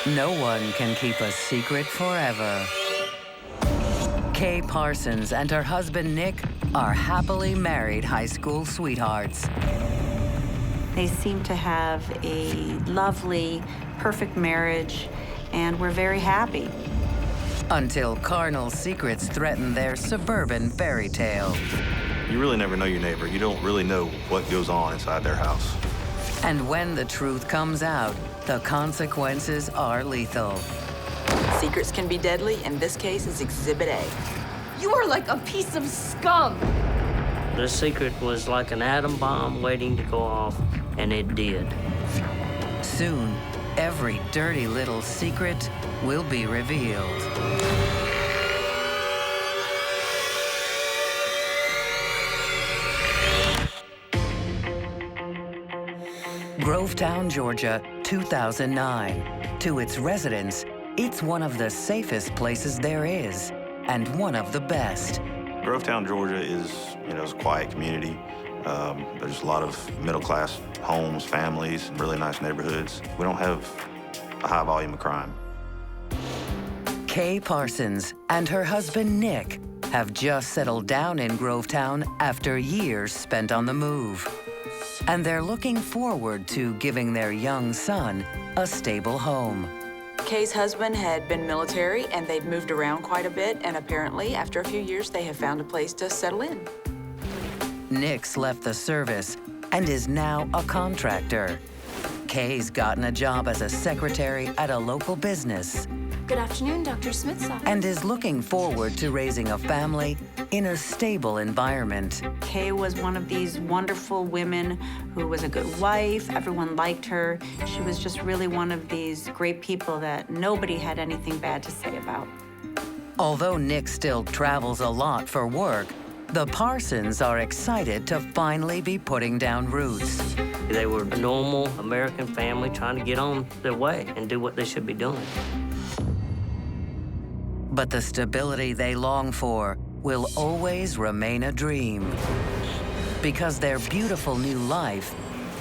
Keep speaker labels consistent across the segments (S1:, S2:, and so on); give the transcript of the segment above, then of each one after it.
S1: No one can keep a secret forever. Kay Parsons and her husband, Nick, are happily married high school sweethearts.
S2: They seem to have a lovely, perfect marriage, and we're very happy.
S1: Until carnal secrets threaten their suburban fairy tale.
S3: You really never know your neighbor. You don't really know what goes on inside their house.
S1: And when the truth comes out, the consequences are lethal.
S4: Secrets can be deadly. In this case, it's Exhibit A.
S5: You are like a piece of scum.
S6: The secret was like an atom bomb waiting to go off, and it did.
S1: Soon, every dirty little secret will be revealed. Grovetown, Georgia, 2009. To its residents, it's one of the safest places there is, and one of the best.
S3: Grovetown, Georgia is, it's a quiet community. There's a lot of middle-class homes, families, really nice neighborhoods. We don't have a high volume of crime.
S1: Kay Parsons and her husband, Nick, have just settled down in Grovetown after years spent on the move. And they're looking forward to giving their young son a stable home.
S4: Kay's husband had been military, and they'd moved around quite a bit, and apparently, after a few years, they have found a place to settle in.
S1: Nick's left the service and is now a contractor. Kay's gotten a job as a secretary at a local business.
S5: Good afternoon, Dr. Smith's office.
S1: And is looking forward to raising a family in a stable environment.
S2: Kay was one of these wonderful women who was a good wife. Everyone liked her. She was just really one of these great people that nobody had anything bad to say about.
S1: Although Nick still travels a lot for work, the Parsons are excited to finally be putting down roots.
S6: They were a normal American family trying to get on their way and do what they should be doing.
S1: But the stability they long for will always remain a dream, because their beautiful new life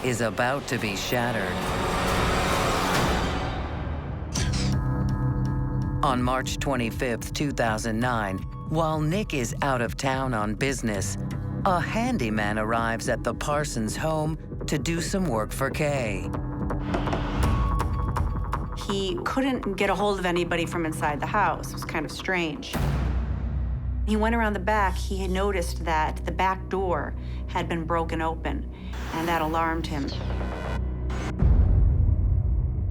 S1: is about to be shattered. On March 25th, 2009, while Nick is out of town on business, a handyman arrives at the Parsons home to do some work for Kay.
S2: He couldn't get a hold of anybody from inside the house. It was kind of strange. He went around the back. He had noticed that the back door had been broken open, and that alarmed him.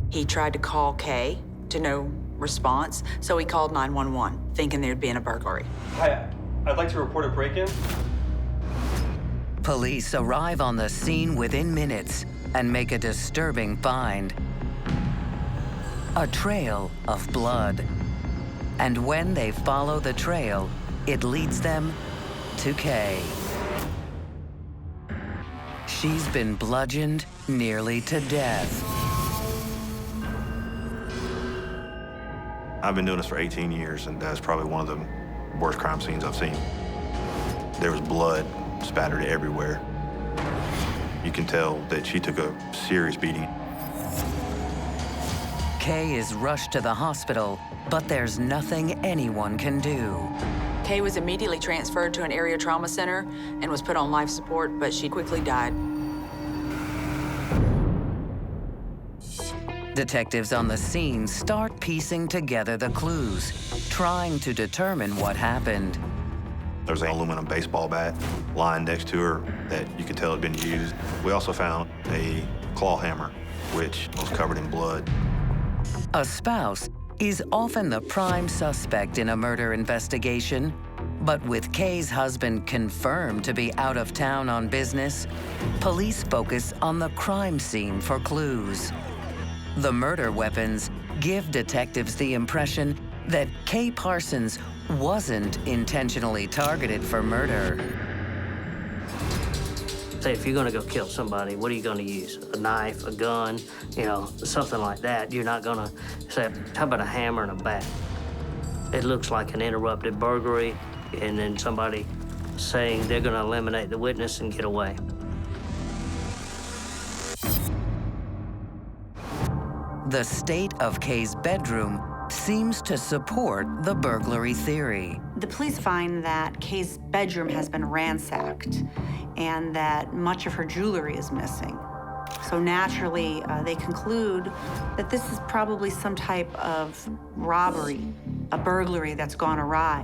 S4: He tried to call Kay to no response, so he called 911, thinking there'd been a burglary.
S7: Hi, I'd like to report a break-in.
S1: Police arrive on the scene within minutes and make a disturbing find. A trail of blood. And when they follow the trail, it leads them to Kay. She's been bludgeoned nearly to death.
S3: I've been doing this for 18 years, and that's probably one of the worst crime scenes I've seen. There was blood spattered everywhere. You can tell that she took a serious beating.
S1: Kay is rushed to the hospital, but there's nothing anyone can do.
S4: Kay was immediately transferred to an area trauma center and was put on life support, but she quickly died.
S1: Detectives on the scene start piecing together the clues, trying to determine what happened.
S3: There's an aluminum baseball bat lying next to her that you could tell had been used. We also found a claw hammer, which was covered in blood.
S1: A spouse is often the prime suspect in a murder investigation, but with Kay's husband confirmed to be out of town on business, police focus on the crime scene for clues. The murder weapons give detectives the impression that Kay Parsons wasn't intentionally targeted for murder.
S6: Say, if you're gonna go kill somebody, what are you gonna use? A knife, a gun, something like that. You're not gonna say, how about a hammer and a bat? It looks like an interrupted burglary, and then somebody saying they're gonna eliminate the witness and get away.
S1: The state of Kay's bedroom seems to support the burglary theory.
S2: The police find that Kay's bedroom has been ransacked and that much of her jewelry is missing. So naturally, they conclude that this is probably some type of robbery, a burglary that's gone awry.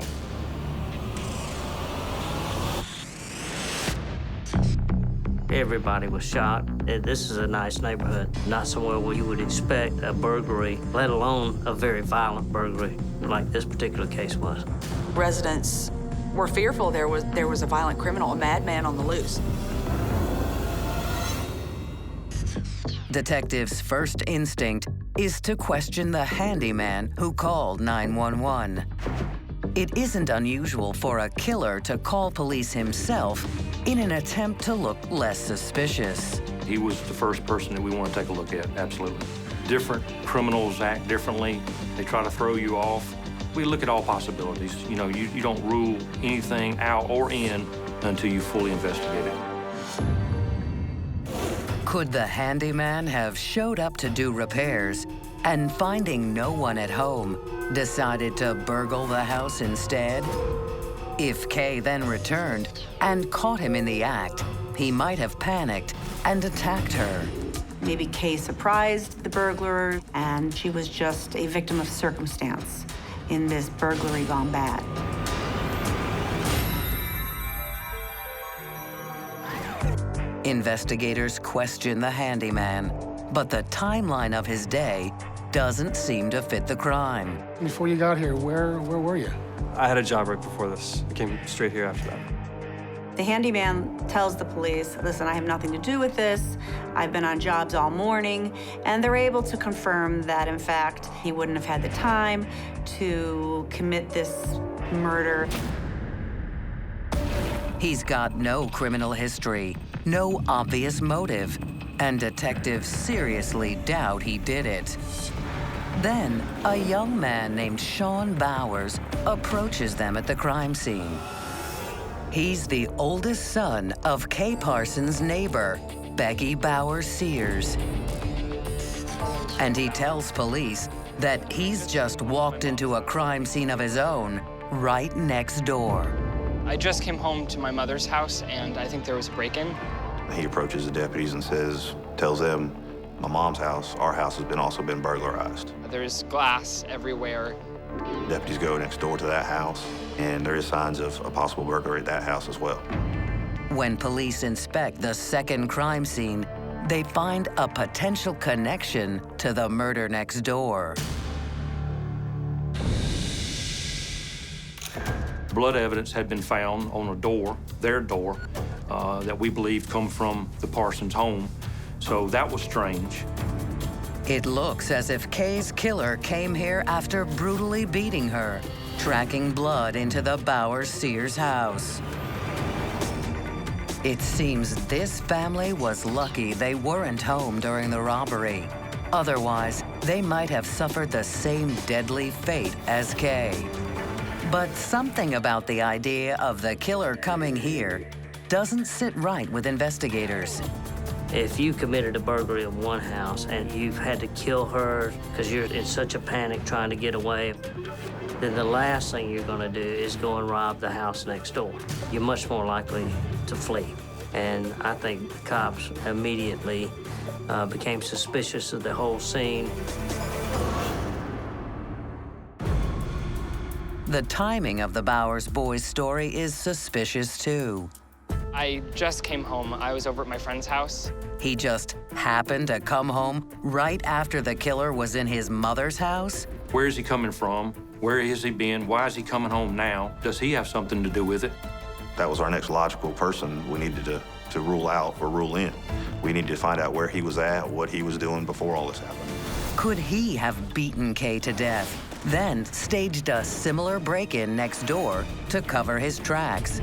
S6: Everybody was shocked. This is a nice neighborhood, not somewhere where you would expect a burglary, let alone a very violent burglary like this particular case was.
S4: Residents were fearful there was a violent criminal, a madman on the loose.
S1: Detectives' first instinct is to question the handyman who called 911. It isn't unusual for a killer to call police himself in an attempt to look less suspicious.
S8: He was the first person that we want to take a look at, absolutely. Different criminals act differently. They try to throw you off. We look at all possibilities. You know, you don't rule anything out or in until you fully investigate it.
S1: Could the handyman have showed up to do repairs and, finding no one at home, decided to burgle the house instead? If Kay then returned and caught him in the act, he might have panicked and attacked her.
S2: Maybe Kay surprised the burglar, and she was just a victim of circumstance in this burglary gone bad.
S1: Investigators question the handyman, but the timeline of his day doesn't seem to fit the crime.
S9: Before you got here, where were you?
S7: I had a job right before this. I came straight here after that.
S2: The handyman tells the police, listen, I have nothing to do with this. I've been on jobs all morning. And they're able to confirm that, in fact, he wouldn't have had the time to commit this murder.
S1: He's got no criminal history, no obvious motive, and detectives seriously doubt he did it. Then, a young man named Shawn Bowers approaches them at the crime scene. He's the oldest son of Kay Parsons' neighbor, Becky Bowers Sears. And he tells police that he's just walked into a crime scene of his own right next door.
S10: I just came home to my mother's house, and I think there was a break-in.
S3: He approaches the deputies and tells them, my mom's house, our house has also been burglarized.
S10: There's glass everywhere.
S3: Deputies go next door to that house, and there is signs of a possible burglary at that house as well.
S1: When police inspect the second crime scene, they find a potential connection to the murder next door.
S8: Blood evidence had been found on a door, their door, that we believe come from the Parsons home. So that was strange.
S1: It looks as if Kay's killer came here after brutally beating her, tracking blood into the Bowers Sears house. It seems this family was lucky they weren't home during the robbery. Otherwise, they might have suffered the same deadly fate as Kay. But something about the idea of the killer coming here doesn't sit right with investigators.
S6: If you committed a burglary of one house and you've had to kill her because you're in such a panic trying to get away, then the last thing you're going to do is go and rob the house next door. You're much more likely to flee. And I think the cops immediately became suspicious of the whole scene.
S1: The timing of the Bowers boys' story is suspicious, too.
S10: I just came home. I was over at my friend's house.
S1: He just happened to come home right after the killer was in his mother's house?
S8: Where is he coming from? Where has he been? Why is he coming home now? Does he have something to do with it?
S3: That was our next logical person we needed to rule out or rule in. We needed to find out where he was at, what he was doing before all this happened.
S1: Could he have beaten Kay to death, then staged a similar break-in next door to cover his tracks?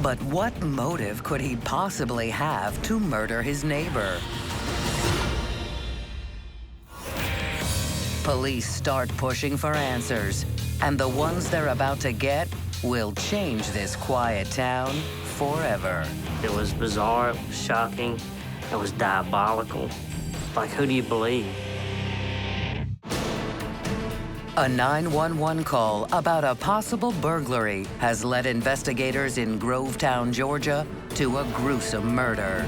S1: But what motive could he possibly have to murder his neighbor? Police start pushing for answers, and the ones they're about to get will change this quiet town forever.
S6: It was bizarre, it was shocking, it was diabolical. Like, who do you believe?
S1: A 911 call about a possible burglary has led investigators in Grovetown, Georgia, to a gruesome murder.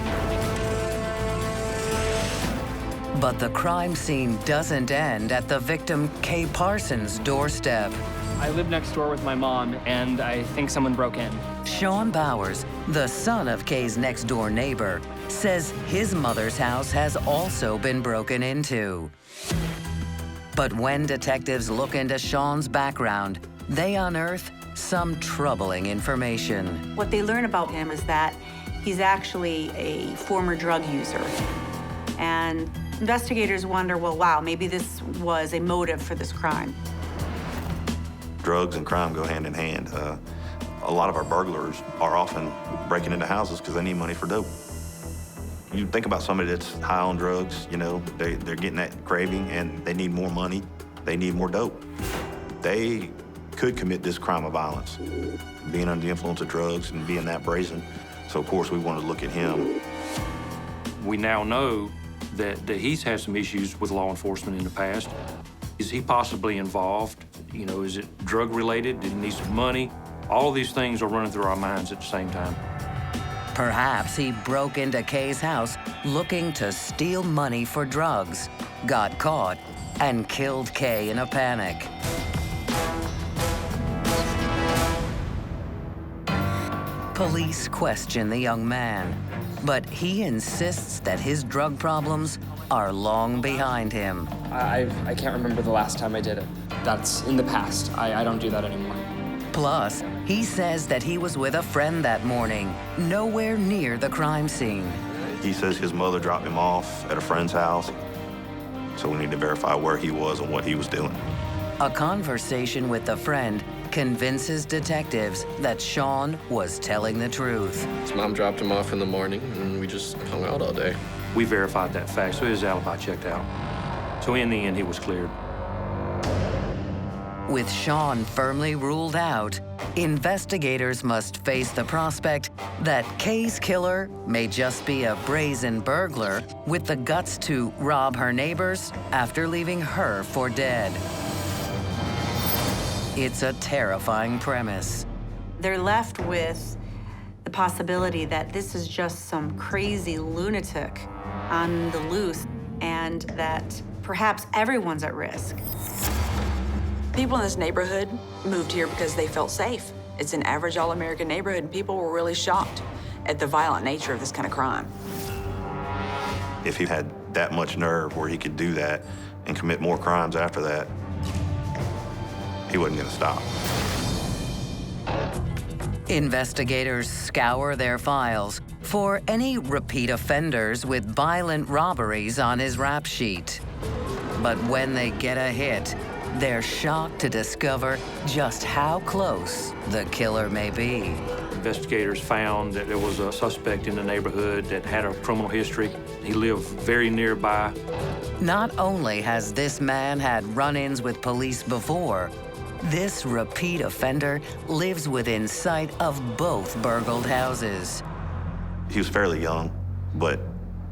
S1: But the crime scene doesn't end at the victim Kay Parsons' doorstep.
S10: I live next door with my mom, and I think someone broke in.
S1: Shawn Bowers, the son of Kay's next-door neighbor, says his mother's house has also been broken into. But when detectives look into Shawn's background, they unearth some troubling information.
S2: What they learn about him is that he's actually a former drug user. And investigators wonder, well, wow, maybe this was a motive for this crime.
S3: Drugs and crime go hand in hand. A lot of our burglars are often breaking into houses because they need money for dope. You think about somebody that's high on drugs, you know, they're getting that craving and they need more money, they need more dope. They could commit this crime of violence, being under the influence of drugs and being that brazen. So, of course, we wanted to look at him.
S8: We now know that he's had some issues with law enforcement in the past. Is he possibly involved? You know, is it drug-related? Did he need some money? All of these things are running through our minds at the same time.
S1: Perhaps he broke into Kay's house looking to steal money for drugs, got caught, and killed Kay in a panic. Police question the young man, but he insists that his drug problems are long behind him.
S10: I can't remember the last time I did it. That's in the past. I don't do that anymore.
S1: Plus, he says that he was with a friend that morning, nowhere near the crime scene.
S3: He says his mother dropped him off at a friend's house, so we need to verify where he was and what he was doing.
S1: A conversation with the friend convinces detectives that Shawn was telling the truth.
S11: His mom dropped him off in the morning, and we just hung out all day.
S8: We verified that fact, so his alibi checked out. So in the end, he was cleared.
S1: With Shawn firmly ruled out, investigators must face the prospect that Kay's killer may just be a brazen burglar with the guts to rob her neighbors after leaving her for dead. It's a terrifying premise.
S2: They're left with the possibility that this is just some crazy lunatic on the loose and that perhaps everyone's at risk.
S4: People in this neighborhood moved here because they felt safe. It's an average all-American neighborhood, and people were really shocked at the violent nature of this kind of crime.
S3: If he had that much nerve where he could do that and commit more crimes after that, he wasn't gonna stop.
S1: Investigators scour their files for any repeat offenders with violent robberies on his rap sheet. But when they get a hit, they're shocked to discover just how close the killer may be.
S8: Investigators found that there was a suspect in the neighborhood that had a criminal history. He lived very nearby.
S1: Not only has this man had run-ins with police before, this repeat offender lives within sight of both burgled houses.
S3: He was fairly young, but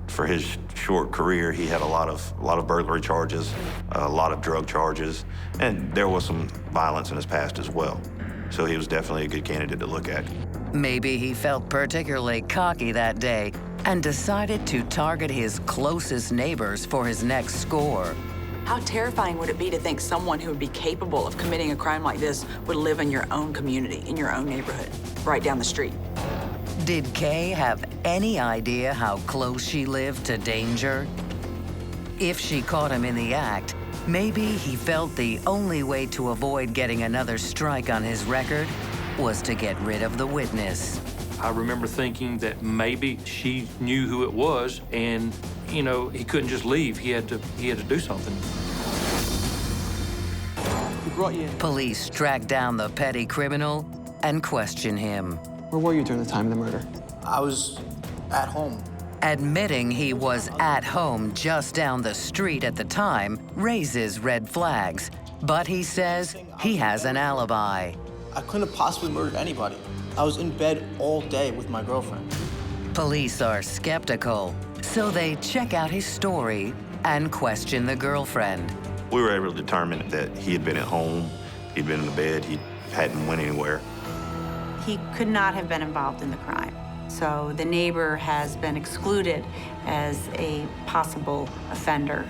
S3: for his short career, he had a lot of burglary charges, a lot of drug charges, and there was some violence in his past as well. So he was definitely a good candidate to look at.
S1: Maybe he felt particularly cocky that day and decided to target his closest neighbors for his next score.
S4: How terrifying would it be to think someone who would be capable of committing a crime like this would live in your own community, in your own neighborhood, right down the street?
S1: Did Kay have any idea how close she lived to danger? If she caught him in the act, maybe he felt the only way to avoid getting another strike on his record was to get rid of the witness.
S8: I remember thinking that maybe she knew who it was, and you know, he couldn't just leave. He had to do something.
S12: Who brought you in?
S1: Police track down the petty criminal and question him.
S12: Where were you during the time of the murder?
S13: I was at home.
S1: Admitting he was at home just down the street at the time raises red flags, but he says he has an alibi.
S13: I couldn't have possibly murdered anybody. I was in bed all day with my girlfriend.
S1: Police are skeptical, so they check out his story and question the girlfriend.
S3: We were able to determine that he had been at home, he'd been in the bed, he hadn't went anywhere.
S2: He could not have been involved in the crime. So the neighbor has been excluded as a possible offender.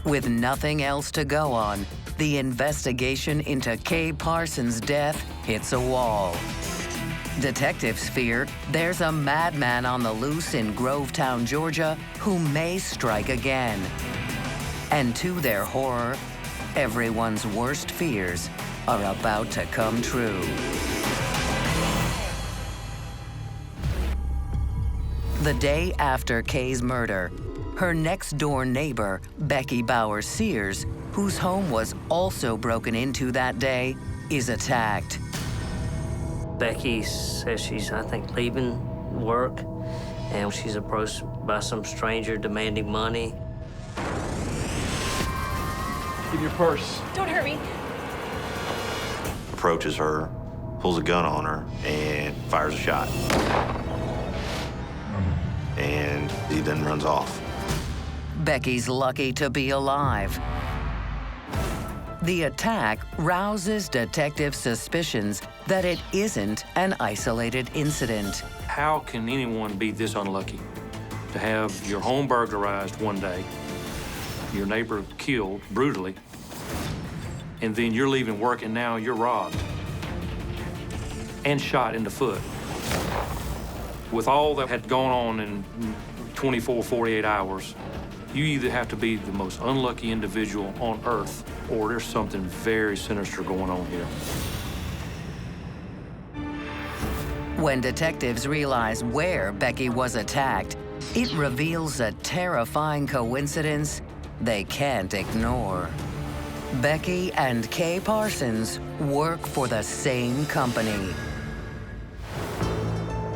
S1: With nothing else to go on, the investigation into Kay Parsons' death hits a wall. Detectives fear there's a madman on the loose in Grovetown, Georgia, who may strike again. And to their horror, everyone's worst fears are about to come true. The day after Kay's murder, her next-door neighbor, Becky Sears, whose home was also broken into that day, is attacked.
S6: Becky says she's, I think, leaving work, and she's approached by some stranger demanding money.
S12: Give me your purse.
S5: Don't hurt me.
S3: Approaches her, pulls a gun on her, and fires a shot. And he then runs off.
S1: Becky's lucky to be alive. The attack rouses detective suspicions that it isn't an isolated incident.
S8: How can anyone be this unlucky to have your home burglarized one day, your neighbor killed brutally, and then you're leaving work and now you're robbed and shot in the foot? With all that had gone on in 24, 48 hours, you either have to be the most unlucky individual on earth or there's something very sinister going on here.
S1: When detectives realize where Becky was attacked, it reveals a terrifying coincidence they can't ignore. Becky and Kay Parsons work for the same company.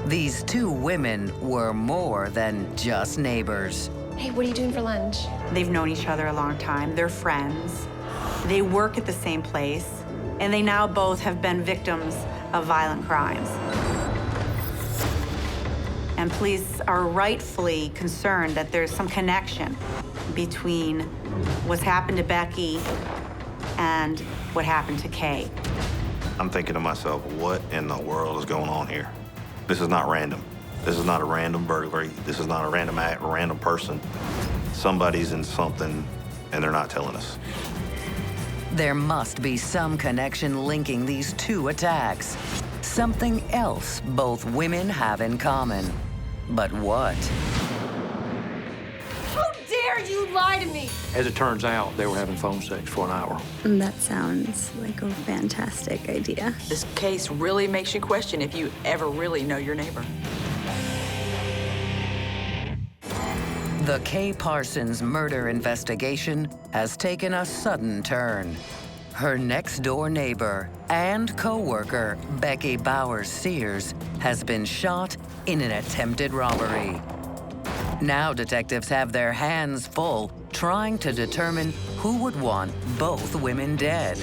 S1: These two women were more than just neighbors.
S5: Hey, what are you doing for lunch?
S2: They've known each other a long time. They're friends. They work at the same place, and they now both have been victims of violent crimes. And police are rightfully concerned that there's some connection between what's happened to Becky and what happened to Kay.
S3: I'm thinking to myself, what in the world is going on here? This is not random. This is not a random burglary. This is not a random act, a random person. Somebody's in something, and they're not telling us.
S1: There must be some connection linking these two attacks. Something else both women have in common. But what?
S5: How dare you lie to me?
S8: As it turns out, they were having phone sex for an hour.
S14: That sounds like a fantastic idea.
S4: This case really makes you question if you ever really know your neighbor.
S1: The Kay Parsons murder investigation has taken a sudden turn. Her next-door neighbor and co-worker, Becky Sears, has been shot in an attempted robbery. Now detectives have their hands full trying to determine who would want both women dead.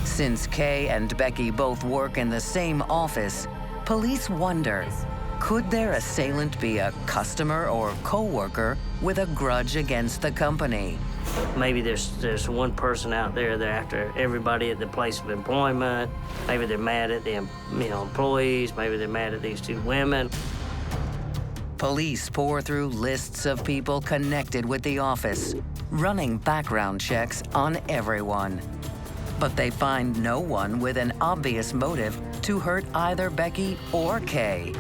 S1: Since Kay and Becky both work in the same office, police wonder, could their assailant be a customer or co-worker with a grudge against the company?
S6: Maybe there's one person out there, they're after everybody at the place of employment. Maybe they're mad at the employees. Maybe they're mad at these two women.
S1: Police pour through lists of people connected with the office, running background checks on everyone. But they find no one with an obvious motive to hurt either Becky or Kay.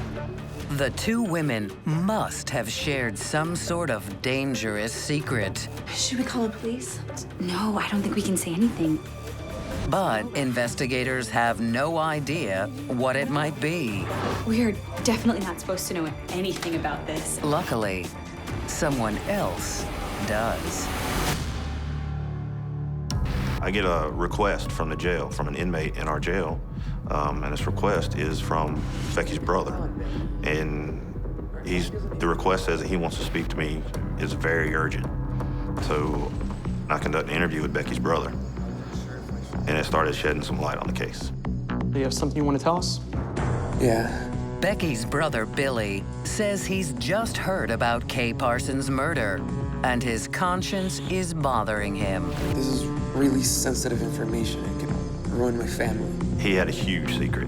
S1: The two women must have shared some sort of dangerous secret.
S14: Should we call the police? No, I don't think we can say anything.
S1: But investigators have no idea what it might be.
S14: We are definitely not supposed to know anything about this.
S1: Luckily, someone else does.
S3: I get a request from the jail, from an inmate in our jail, and this request is from Becky's brother. And the request says that he wants to speak to me, is very urgent. So I conduct an interview with Becky's brother, and it started shedding some light on the case.
S12: Do you have something you want to tell us?
S15: Yeah.
S1: Becky's brother, Billy, says he's just heard about Kay Parsons' murder, and his conscience is bothering him.
S10: This is really sensitive information. It could ruin my family.
S3: He had a huge secret,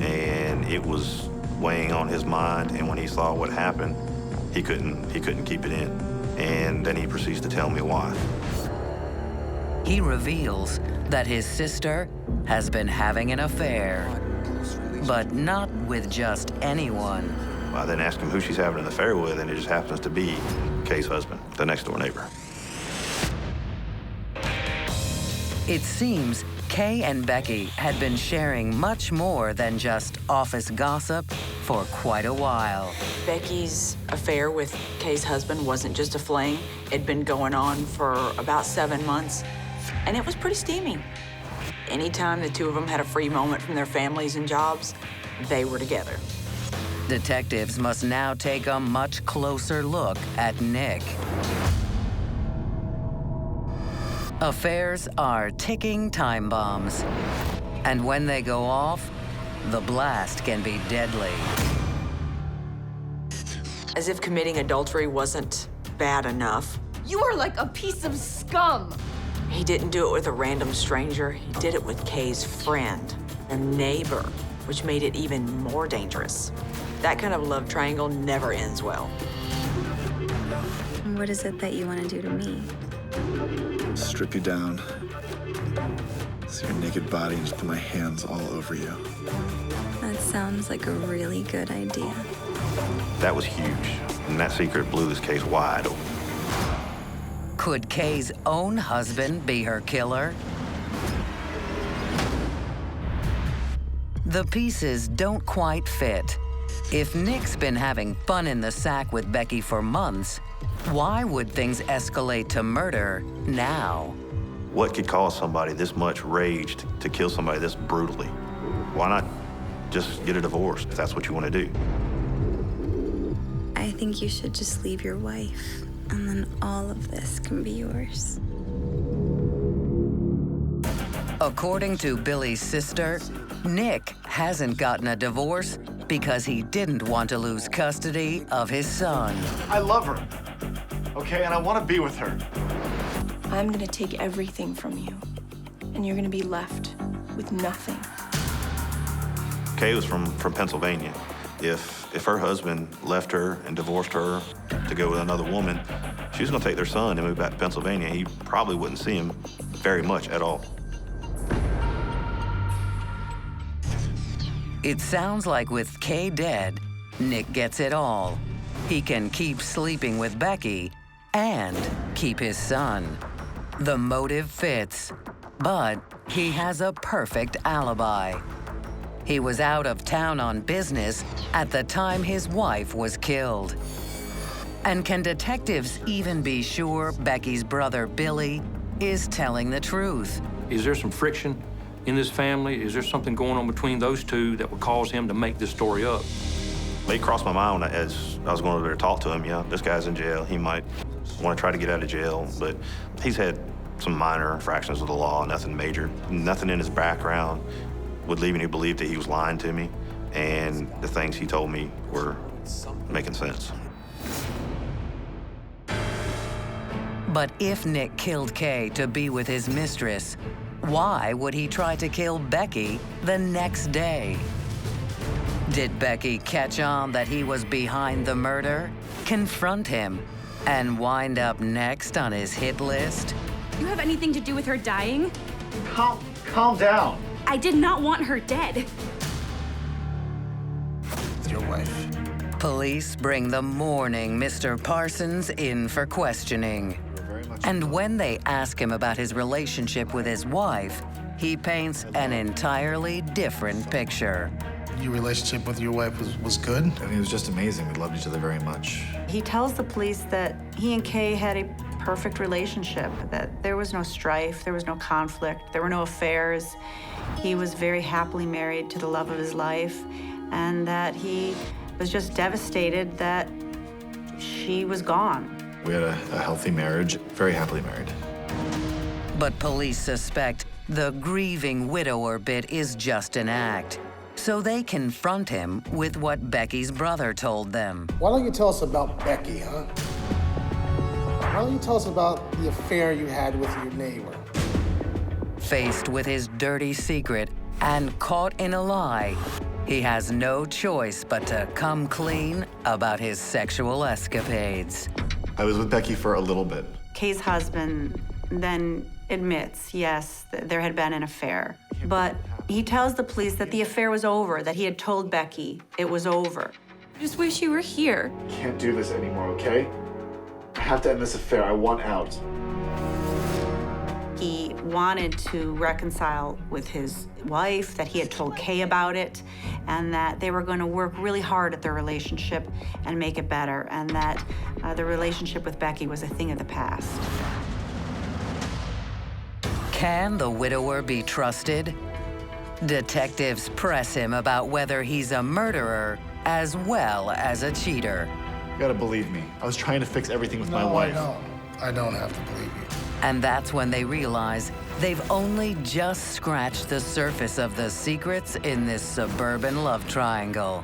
S3: and it was weighing on his mind, and when he saw what happened, he couldn't keep it in. And then he proceeds to tell me why.
S1: He reveals that his sister has been having an affair, but not with just anyone.
S3: I then ask him who she's having an affair with, and it just happens to be Kay's husband, the next door neighbor.
S1: It seems Kay and Becky had been sharing much more than just office gossip for quite a while.
S4: Becky's affair with Kay's husband wasn't just a fling. It'd been going on for about 7 months, and it was pretty steamy. Anytime the two of them had a free moment from their families and jobs, they were together.
S1: Detectives must now take a much closer look at Nick. Affairs are ticking time bombs, and when they go off, the blast can be deadly.
S4: As if committing adultery wasn't bad enough,
S5: You are like a piece of scum.
S4: he didn't do it with a random stranger. He did it with Kay's friend, their neighbor, which made it even more dangerous. That kind of love triangle never ends well.
S15: What is it that you want to do to me?
S16: Strip you down, see your naked body, and just put my hands all over you.
S15: That sounds like a really good idea.
S3: That was huge, and that secret blew this case wide open.
S1: Could Kay's own husband be her killer? The pieces don't quite fit. If Nick's been having fun in the sack with Becky for months, why would things escalate to murder now?
S3: What could cause somebody this much rage to kill somebody this brutally? Why not just get a divorce if that's what you want to do?
S15: I think you should just leave your wife, and then all of this can be yours.
S1: According to Billy's sister, Nick hasn't gotten a divorce because he didn't want to lose custody of his son.
S12: I love her, okay? And I want to be with her.
S5: I'm gonna take everything from you, and you're gonna be left with nothing.
S3: Kay was from Pennsylvania. If her husband left her and divorced her to go with another woman, she was gonna take their son and move back to Pennsylvania. He probably wouldn't see him very much at all.
S1: It sounds like with Kay dead, Nick gets it all. He can keep sleeping with Becky and keep his son. The motive fits, but he has a perfect alibi. He was out of town on business at the time his wife was killed. And can detectives even be sure Becky's brother, Billy, is telling the truth?
S8: Is there some friction in this family? Is there something going on between those two that would cause him to make this story up?
S3: It crossed my mind as I was going over there to talk to him. Yeah, this guy's in jail. He might want to try to get out of jail, but he's had some minor infractions of the law, nothing major. Nothing in his background would lead me to believe that he was lying to me, and the things he told me were making sense.
S1: But if Nick killed Kay to be with his mistress, why would he try to kill Becky the next day? Did Becky catch on that he was behind the murder, confront him, and wind up next on his hit list?
S14: You have anything to do with her dying?
S12: Calm down.
S14: I did not want her dead.
S16: It's your wife.
S1: Police bring the mourning Mr. Parsons in for questioning. And when they ask him about his relationship with his wife, he paints an entirely different picture.
S9: Your relationship with your wife was good?
S16: I mean, it was just amazing. We loved each other very much.
S2: He tells the police that he and Kay had a perfect relationship, that there was no strife, there was no conflict, there were no affairs. He was very happily married to the love of his life, and that he was just devastated that she was gone.
S16: We had a healthy marriage, very happily married.
S1: But police suspect the grieving widower bit is just an act. So they confront him with what Becky's brother told them.
S9: Why don't you tell us about Becky, huh? Why don't you tell us about the affair you had with your neighbor?
S1: Faced with his dirty secret and caught in a lie, he has no choice but to come clean about his sexual escapades.
S16: I was with Becky for a little bit.
S2: Kay's husband then admits, yes, there had been an affair. But he tells the police that the affair was over, that he had told Becky it was over.
S5: I just wish you were here.
S16: Can't do this anymore, okay? I have to end this affair. I want out.
S2: He wanted to reconcile with his wife, that he had told Kay about it, and that they were going to work really hard at their relationship and make it better, and that the relationship with Becky was a thing of the past.
S1: Can the widower be trusted? Detectives press him about whether he's a murderer as well as a cheater.
S16: You gotta believe me. I was trying to fix everything with my wife.
S9: No, I don't have to believe you.
S1: And that's when they realize they've only just scratched the surface of the secrets in this suburban love triangle.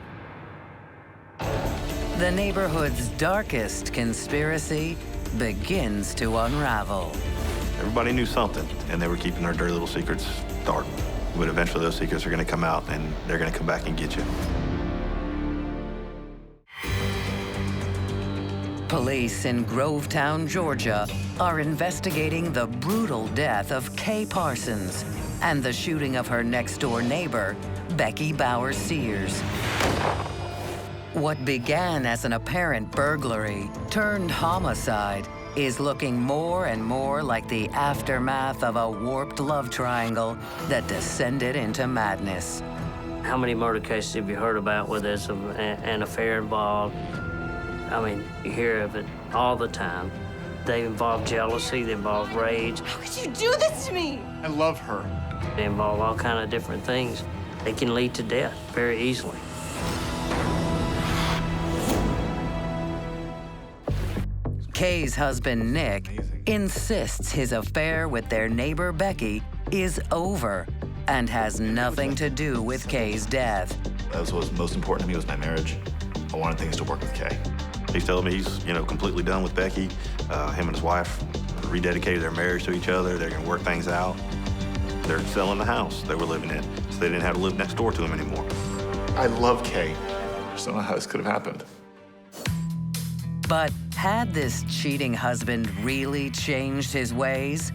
S1: The neighborhood's darkest conspiracy begins to unravel.
S3: Everybody knew something, and they were keeping their dirty little secrets dark. But eventually those secrets are going to come out, and they're going to come back and get you.
S1: Police in Grovetown, Georgia, are investigating the brutal death of Kay Parsons and the shooting of her next-door neighbor, Becky Sears. What began as an apparent burglary turned homicide is looking more and more like the aftermath of a warped love triangle that descended into madness.
S6: How many murder cases have you heard about where there's an affair involved? I mean, you hear of it all the time. They involve jealousy, they involve rage.
S5: How could you do this to me?
S16: I love her.
S6: They involve all kind of different things. They can lead to death very easily.
S1: Kay's husband, Nick, insists his affair with their neighbor, Becky, is over and has nothing to do with Kay's death.
S16: That was what was most important to me was my marriage. I wanted things to work with Kay.
S3: He's telling me he's, completely done with Becky. Him and his wife rededicated their marriage to each other. They're gonna work things out. They're selling the house they were living in, so they didn't have to live next door to him anymore.
S16: I love Kay. I just don't know how this could have happened.
S1: But had this cheating husband really changed his ways?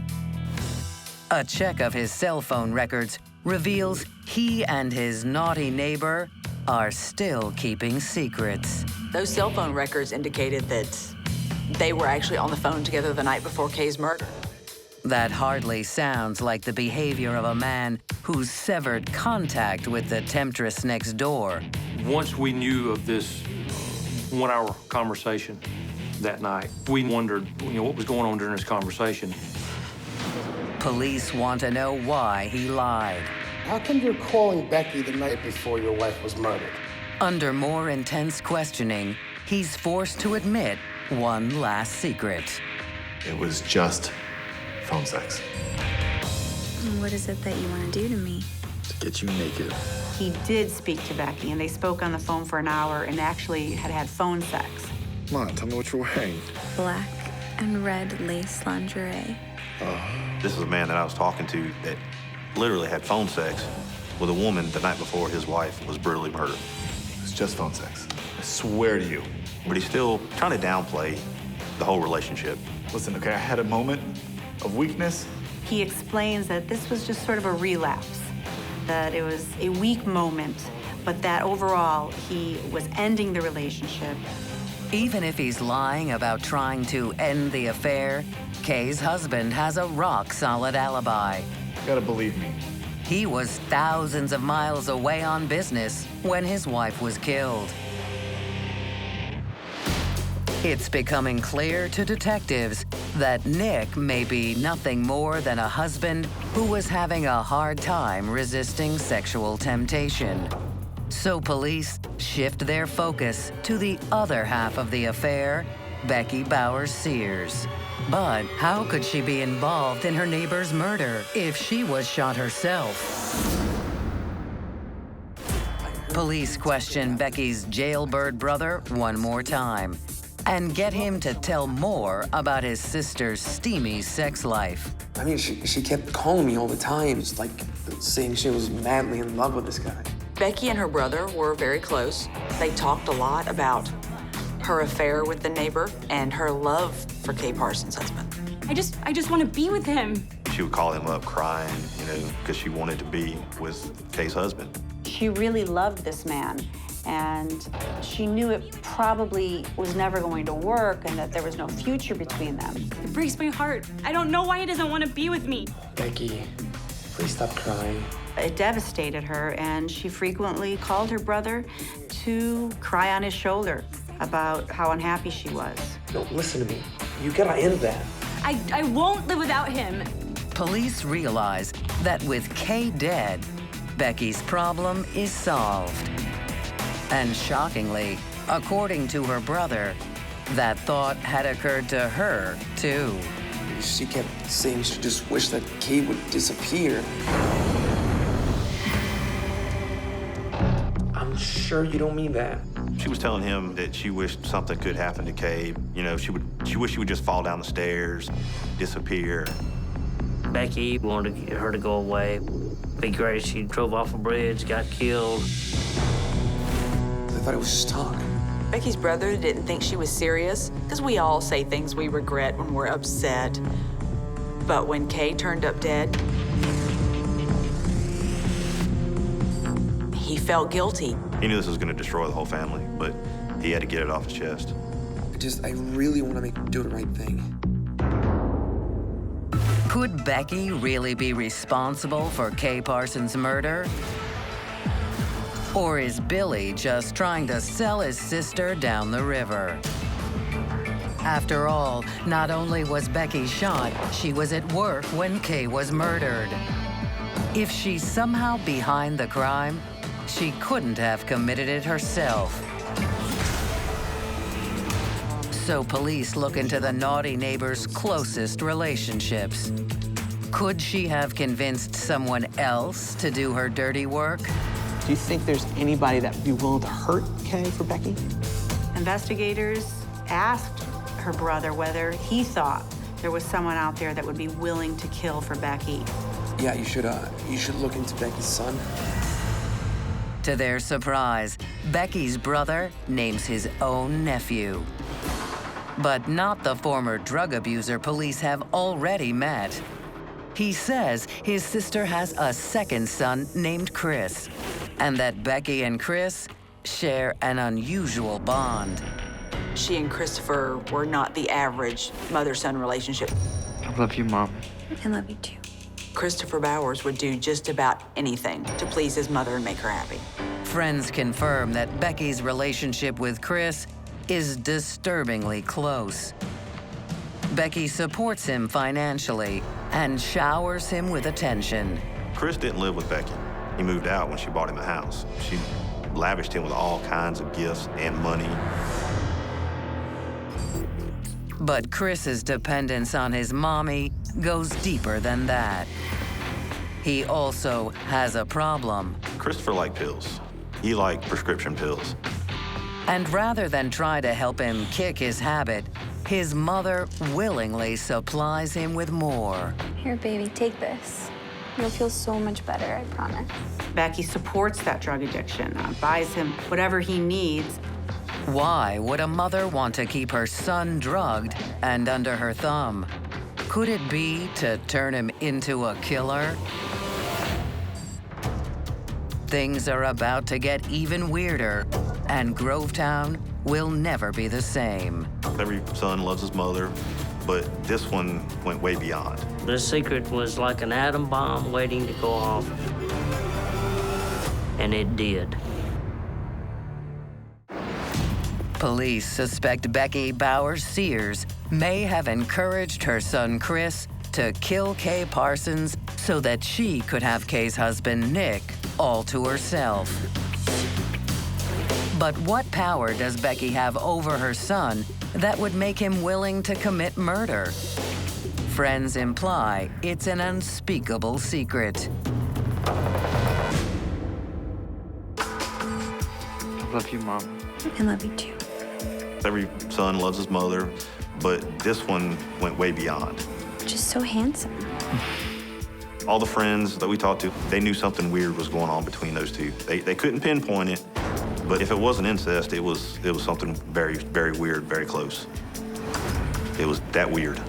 S1: A check of his cell phone records reveals he and his naughty neighbor are still keeping secrets.
S4: Those cell phone records indicated that they were actually on the phone together the night before Kay's murder.
S1: That hardly sounds like the behavior of a man who's severed contact with the temptress next door.
S8: Once we knew of this 1-hour conversation that night, we wondered, what was going on during this conversation.
S1: Police want to know why he lied.
S9: How come you're calling Becky the night before your wife was murdered?
S1: Under more intense questioning, he's forced to admit one last secret.
S16: It was just phone sex.
S15: What is it that you want to do to me?
S16: To get you naked.
S2: He did speak to Becky, and they spoke on the phone for an hour and actually had phone sex.
S16: Come on, tell me what you're wearing.
S15: Black and red lace lingerie.
S3: This is a man that I was talking to that literally had phone sex with a woman the night before his wife was brutally murdered.
S16: It was just phone sex. I swear to you.
S3: But he's still trying to downplay the whole relationship.
S16: Listen, okay, I had a moment of weakness.
S2: He explains that this was just sort of a relapse, that it was a weak moment, but that overall he was ending the relationship.
S1: Even if he's lying about trying to end the affair, Kay's husband has a rock-solid alibi.
S16: You gotta believe me.
S1: He was thousands of miles away on business when his wife was killed. It's becoming clear to detectives that Nick may be nothing more than a husband who was having a hard time resisting sexual temptation. So police shift their focus to the other half of the affair, Becky Sears. But how could she be involved in her neighbor's murder if she was shot herself? Police question Becky's jailbird brother one more time and get him to tell more about his sister's steamy sex life.
S17: I mean, she kept calling me all the time, just like saying she was madly in love with this guy.
S4: Becky and her brother were very close. They talked a lot about her affair with the neighbor and her love for Kay Parsons' husband.
S14: I just want to be with him.
S3: She would call him up crying, you know, because she wanted to be with Kay's husband.
S2: She really loved this man, and she knew it probably was never going to work and that there was no future between them.
S14: It breaks my heart. I don't know why he doesn't want to be with me.
S17: Becky, please stop crying.
S2: It devastated her, and she frequently called her brother to cry on his shoulder about how unhappy she was.
S17: No, listen to me. You gotta end that.
S14: I won't live without him.
S1: Police realize that with Kay dead, Becky's problem is solved. And shockingly, according to her brother, that thought had occurred to her, too.
S17: She kept saying she just wished that Kay would disappear. I'm sure you don't mean that.
S3: She was telling him that she wished something could happen to Kay. You know, she wished she would just fall down the stairs, disappear.
S6: Becky wanted her to go away. Be great if she drove off a bridge, got killed.
S17: I thought it was just talk.
S4: Becky's brother didn't think she was serious, because we all say things we regret when we're upset. But when Kay turned up dead, he felt guilty.
S3: He knew this was going to destroy the whole family, but he had to get it off his chest.
S17: I really want to do the right thing.
S1: Could Becky really be responsible for Kay Parsons' murder? Or is Billy just trying to sell his sister down the river? After all, not only was Becky shot, she was at work when Kay was murdered. If she's somehow behind the crime, she couldn't have committed it herself. So police look into the naughty neighbor's closest relationships. Could she have convinced someone else to do her dirty work?
S13: Do you think there's anybody that would be willing to hurt Kay for Becky?
S2: Investigators asked her brother whether he thought there was someone out there that would be willing to kill for Becky.
S17: Yeah, you should look into Becky's son.
S1: To their surprise, Becky's brother names his own nephew. But not the former drug abuser police have already met. He says his sister has a second son named Chris, and that Becky and Chris share an unusual bond.
S4: She and Christopher were not the average mother-son relationship.
S10: I love you, Mom.
S15: I love you too.
S4: Christopher Bowers would do just about anything to please his mother and make her happy.
S1: Friends confirm that Becky's relationship with Chris is disturbingly close. Becky supports him financially and showers him with attention.
S3: Chris didn't live with Becky. He moved out when she bought him a house. She lavished him with all kinds of gifts and money.
S1: But Chris's dependence on his mommy goes deeper than that. He also has a problem.
S3: Christopher liked pills. He liked prescription pills.
S1: And rather than try to help him kick his habit, his mother willingly supplies him with more.
S15: Here, baby, take this. You'll feel so much better, I promise.
S2: Becky supports that drug addiction, buys him whatever he needs.
S1: Why would a mother want to keep her son drugged and under her thumb? Could it be to turn him into a killer? Things are about to get even weirder, and Grovetown will never be the same.
S3: Every son loves his mother, but this one went way beyond.
S6: The secret was like an atom bomb waiting to go off, and it did.
S1: Police suspect Becky Bowers Sears may have encouraged her son Chris to kill Kay Parsons so that she could have Kay's husband Nick all to herself. But what power does Becky have over her son that would make him willing to commit murder? Friends imply it's an unspeakable secret.
S11: Love you, Mom.
S15: I love you too.
S3: Every son loves his mother, but this one went way beyond.
S15: Just so handsome.
S3: All the friends that we talked to, they knew something weird was going on between those two. They couldn't pinpoint it, but if it wasn't incest, it was something very, very weird, very close. It was that weird.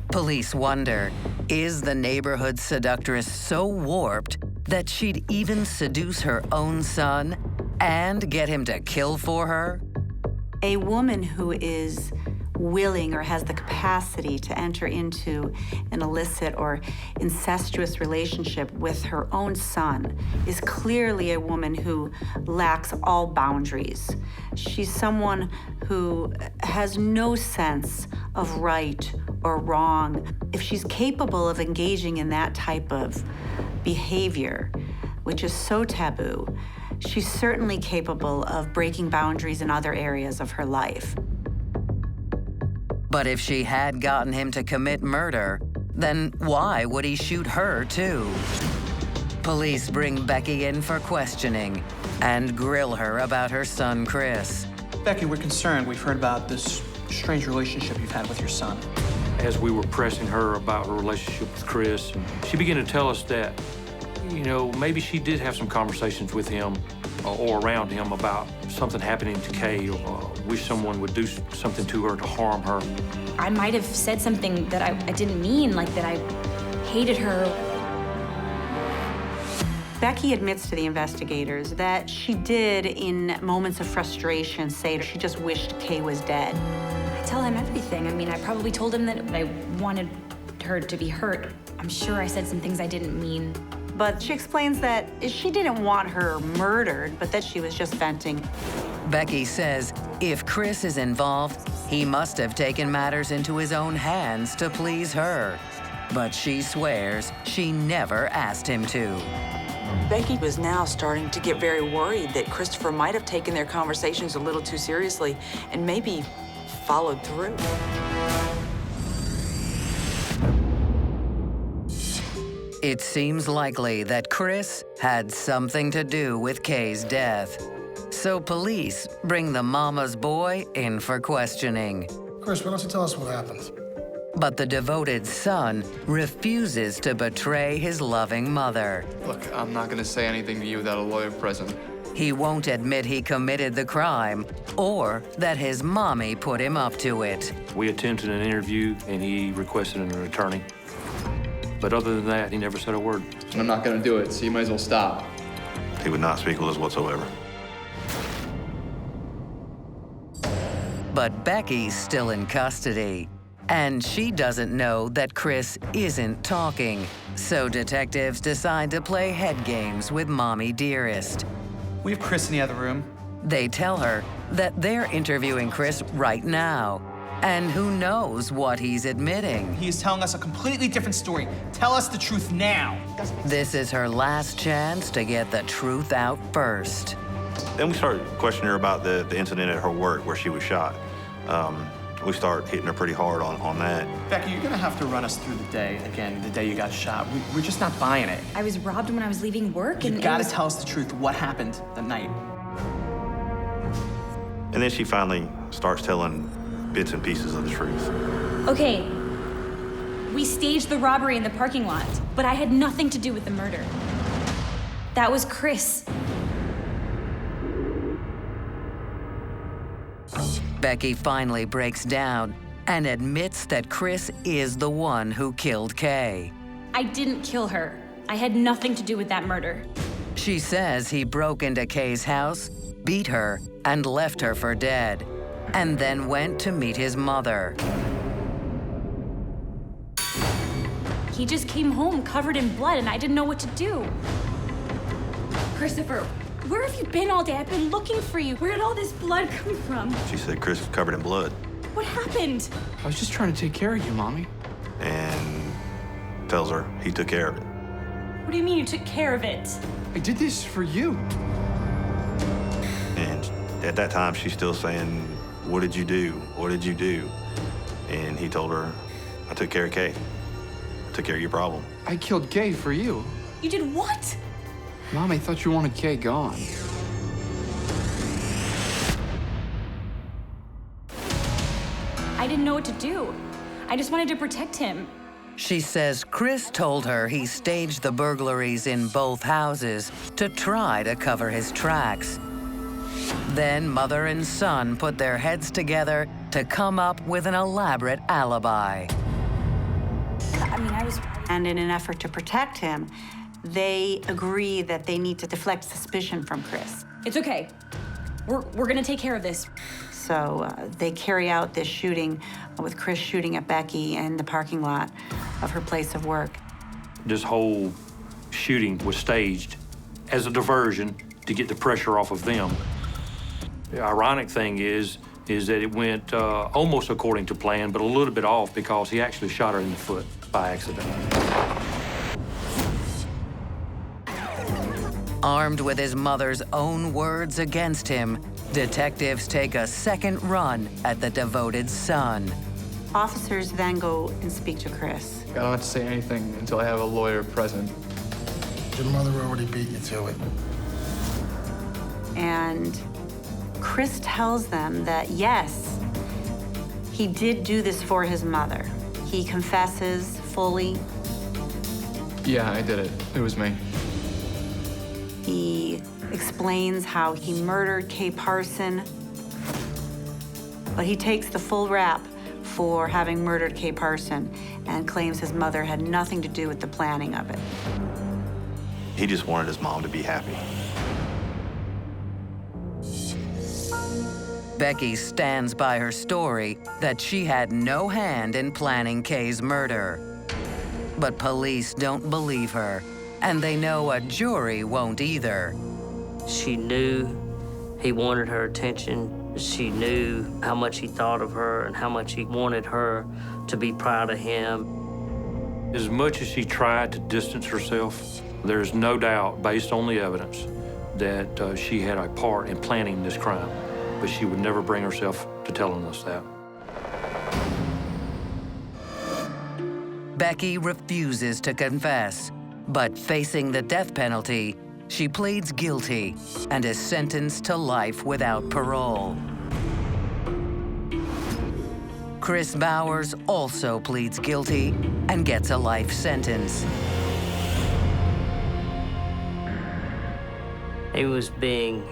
S1: Police wonder, is the neighborhood seductress so warped that she'd even seduce her own son and get him to kill for her?
S2: A woman who is willing or has the capacity to enter into an illicit or incestuous relationship with her own son is clearly a woman who lacks all boundaries. She's someone who has no sense of right or wrong. If she's capable of engaging in that type of behavior, which is so taboo, she's certainly capable of breaking boundaries in other areas of her life.
S1: But if she had gotten him to commit murder, then why would he shoot her too? Police bring Becky in for questioning and grill her about her son, Chris.
S13: Becky, we're concerned. We've heard about this strange relationship you've had with your son.
S8: As we were pressing her about her relationship with Chris, she began to tell us that, you know, maybe she did have some conversations with him or around him about something happening to Kay, or wish someone would do something to her to harm her.
S14: I might have said something that I didn't mean, like that I hated her.
S2: Becky admits to the investigators that she did, in moments of frustration, say she just wished Kay was dead.
S14: I tell him everything. I mean, I probably told him that I wanted her to be hurt. I'm sure I said some things I didn't mean.
S2: But she explains that she didn't want her murdered, but that she was just venting.
S1: Becky says if Chris is involved, he must have taken matters into his own hands to please her. But she swears she never asked him to.
S4: Becky was now starting to get very worried that Christopher might have taken their conversations a little too seriously and maybe followed through.
S1: It seems likely that Chris had something to do with Kay's death. So police bring the mama's boy in for questioning.
S9: Chris, why don't you tell us what happened?
S1: But the devoted son refuses to betray his loving mother.
S11: Look, I'm not gonna say anything to you without a lawyer present.
S1: He won't admit he committed the crime or that his mommy put him up to it.
S8: We attempted an interview and he requested an attorney. But other than that, he never said a word.
S11: And I'm not gonna do it, so you might as well stop.
S3: He would not speak with us whatsoever.
S1: But Becky's still in custody, and she doesn't know that Chris isn't talking. So detectives decide to play head games with Mommy Dearest.
S13: We have Chris in the other room.
S1: They tell her that they're interviewing Chris right now. And who knows what he's admitting.
S13: He is telling us a completely different story. Tell us the truth now.
S1: This is her last chance to get the truth out first.
S3: Then we started questioning her about the incident at her work where she was shot. We start hitting her pretty hard on that.
S13: Becky, you're gonna have to run us through the day again, the day you got shot. We're just not buying it.
S14: I was robbed when I was leaving work,
S13: You gotta tell us the truth. What happened that night?
S3: And then she finally starts telling bits and pieces of the truth.
S14: Okay, we staged the robbery in the parking lot, but I had nothing to do with the murder. That was Chris.
S1: Becky finally breaks down and admits that Chris is the one who killed Kay.
S14: I didn't kill her. I had nothing to do with that murder.
S1: She says he broke into Kay's house, beat her, and left her for dead, and then went to meet his mother.
S14: He just came home covered in blood and I didn't know what to do. Christopher, where have you been all day? I've been looking for you. Where did all this blood come from?
S3: She said Chris was covered in blood.
S14: What happened?
S11: I was just trying to take care of you, Mommy.
S3: And tells her he took care of it.
S14: What do you mean you took care of it?
S11: I did this for you.
S3: And at that time, she's still saying, what did you do? What did you do? And he told her, I took care of Kay. I took care of your problem.
S11: I killed Kay for you.
S14: You did what?
S18: Mom, I thought you wanted Kay gone.
S14: I didn't know what to do. I just wanted to protect him.
S1: She says Chris told her he staged the burglaries in both houses to try to cover his tracks. Then mother and son put their heads together to come up with an elaborate alibi.
S2: And in an effort to protect him, they agree that they need to deflect suspicion from Chris.
S14: It's okay. We're gonna take care of this.
S2: So they carry out this shooting with Chris shooting at Becky in the parking lot of her place of work.
S8: This whole shooting was staged as a diversion to get the pressure off of them. The ironic thing is that it went almost according to plan, but a little bit off because he actually shot her in the foot by accident.
S1: Armed with his mother's own words against him, detectives take a second run at the devoted son.
S2: Officers then go and speak to Chris.
S18: I don't have to say anything until I have a lawyer present.
S9: Your mother already beat you to it.
S2: And Chris tells them that, yes, he did do this for his mother. He confesses fully.
S18: Yeah, I did it. It was me.
S2: He explains how he murdered Kay Parsons, but he takes the full rap for having murdered Kay Parsons and claims his mother had nothing to do with the planning of it.
S3: He just wanted his mom to be happy.
S1: Becky stands by her story that she had no hand in planning Kay's murder. But police don't believe her, and they know a jury won't either.
S6: She knew he wanted her attention. She knew how much he thought of her and how much he wanted her to be proud of him.
S8: As much as she tried to distance herself, there's no doubt, based on the evidence, that she had a part in planning this crime, but she would never bring herself to telling us that.
S1: Becky refuses to confess, but facing the death penalty, she pleads guilty and is sentenced to life without parole. Chris Bowers also pleads guilty and gets a life sentence.
S6: He was being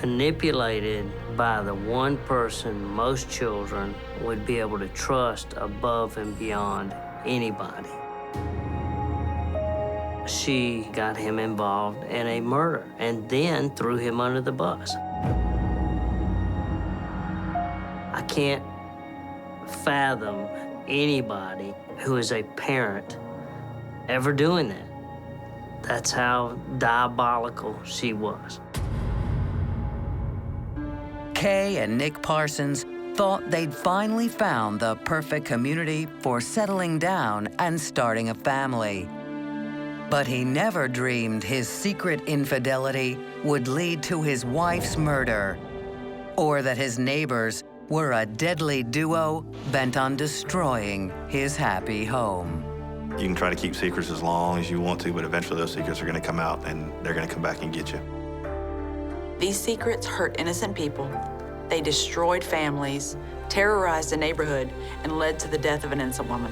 S6: manipulated by the one person most children would be able to trust above and beyond anybody. She got him involved in a murder and then threw him under the bus. I can't fathom anybody who is a parent ever doing that. That's how diabolical she was.
S1: Kay and Nick Parsons thought they'd finally found the perfect community for settling down and starting a family. But he never dreamed his secret infidelity would lead to his wife's murder, or that his neighbors were a deadly duo bent on destroying his happy home.
S3: You can try to keep secrets as long as you want to, but eventually those secrets are going to come out and they're going to come back and get you.
S4: These secrets hurt innocent people. They destroyed families, terrorized a neighborhood, and led to the death of an innocent woman.